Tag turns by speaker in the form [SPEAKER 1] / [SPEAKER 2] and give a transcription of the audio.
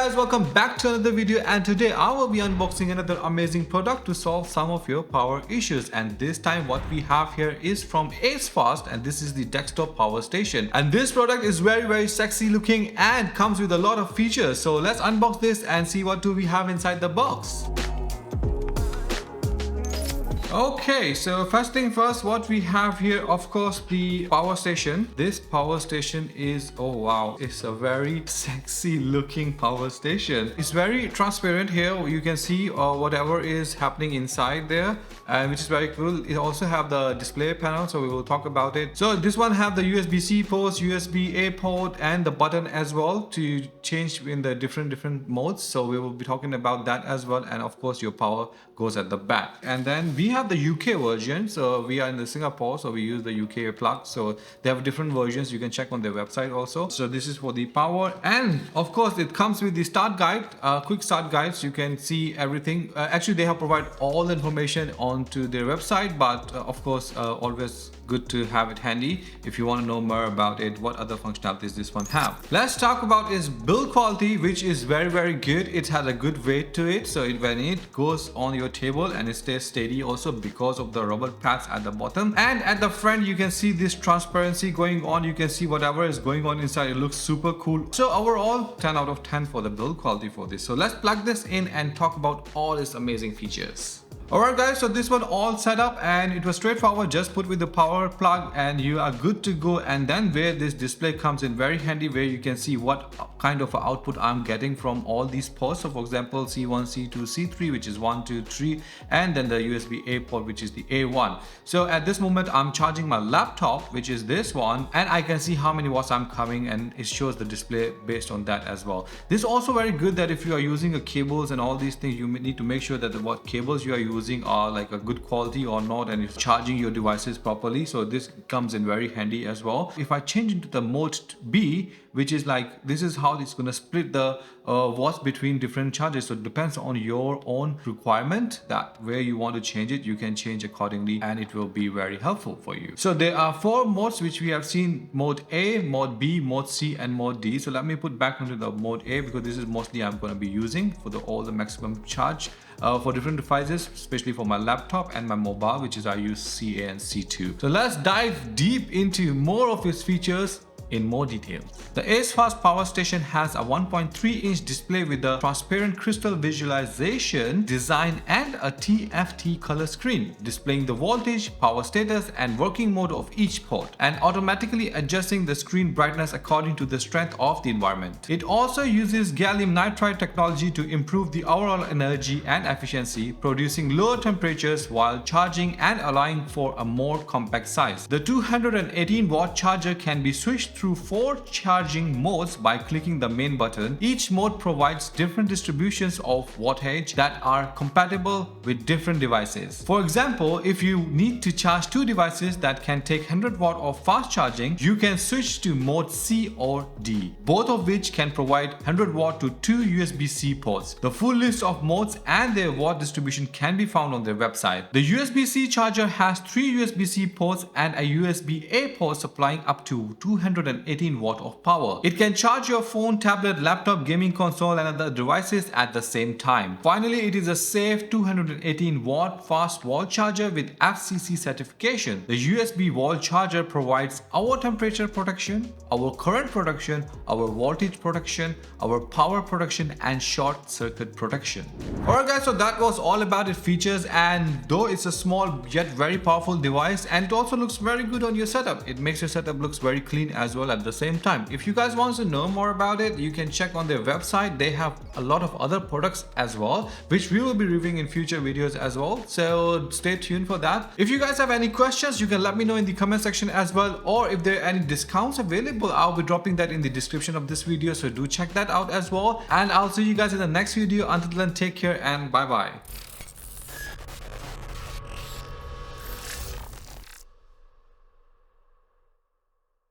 [SPEAKER 1] guys, welcome back to another video, and today I will be unboxing another amazing product to solve some of your power issues. And this time what we have here is from ACEFAST, and this is the desktop power station. And this product is very sexy looking and comes with a lot of features. So let's unbox this and see what do we have inside the box. Okay, so first thing first, what we have here, of course, the power station. This power station is, oh wow, it's a very sexy looking power station. It's very transparent here. You can see whatever is happening inside there, which is very cool. It also have the display panel, so we will talk about it. So this one have the USB-C port, USB-A port, and the button as well to change in the different modes. So we will be talking about that as well. And of course, your power goes at the back. And then we have the UK version. So we are in the Singapore, so we use the UK plug. So they have different versions. You can check on their website also. So this is for the power, and of course it comes with the start guide, quick start guides. You can see everything. Actually, they have provided all the information onto their website, but of course always good to have it handy if you want to know more about it, what other functionalities this one have. Let's talk about its build quality, which is very good. It has a good weight to it, so when it goes on your table and it stays steady also because of the rubber pads at the bottom. And at the front you can see this transparency going on. You can see whatever is going on inside. It looks super cool. So overall 10 out of 10 for the build quality for this. So let's plug this in and talk about all its amazing features. Alright guys, so this one all set up and it was straightforward. Just put with the power plug and you are good to go. And then where this display comes in very handy, where you can see what kind of output I'm getting from all these ports. So for example, C1, C2, C3, which is 1, 2, 3, and then the USB-A port, which is the A1. So at this moment I'm charging my laptop, which is this one, and I can see how many watts I'm coming, and it shows the display based on that as well. This is also very good that if you are using a cables and all these things, you need to make sure that what cables you are using are like a good quality or not, and it's charging your devices properly. So this comes in very handy as well. If I change into the mode B, which is like, this is how it's going to split the watts between different charges. So it depends on your own requirement, that where you want to change it, you can change accordingly, and it will be very helpful for you. So there are 4 modes which we have seen: mode A, mode B, mode C, and mode D. So let me put back into the mode A, because this is mostly I'm going to be using for all the maximum charge for different devices, especially for my laptop and my mobile, which is I use CA and C2. So let's dive deep into more of its features in more detail. The ACEFAST power station has a 1.3-inch display with a transparent crystal visualization design and a TFT color screen, displaying the voltage, power status, and working mode of each port, and automatically adjusting the screen brightness according to the strength of the environment. It also uses gallium nitride technology to improve the overall energy and efficiency, producing lower temperatures while charging and allowing for a more compact size. The 218-watt charger can be switched through 4 charging modes by clicking the main button. Each mode provides different distributions of wattage that are compatible with different devices. For example, if you need to charge 2 devices that can take 100 watt of fast charging, you can switch to mode C or D, both of which can provide 100 watt to 2 USB-C ports. The full list of modes and their watt distribution can be found on their website. The USB-C charger has 3 USB-C ports and a USB-A port supplying up to 218 watt of power. It can charge your phone, tablet, laptop, gaming console, and other devices at the same time. Finally, it is a safe 218 watt fast wall charger with FCC certification. The USB wall charger provides our temperature protection, our current protection, our voltage protection, our power protection, and short circuit protection. Alright guys, so that was all about its features, and though it's a small yet very powerful device, and it also looks very good on your setup. It makes your setup looks very clean as well at the same time. If you guys want to know more about it, you can check on their website. They have a lot of other products as well, which we will be reviewing in future videos as well. So stay tuned for that. If you guys have any questions, you can let me know in the comment section as well, or if there are any discounts available, I'll be dropping that in the description of this video. So do check that out as well. And I'll see you guys in the next video. Until then, take care and bye bye.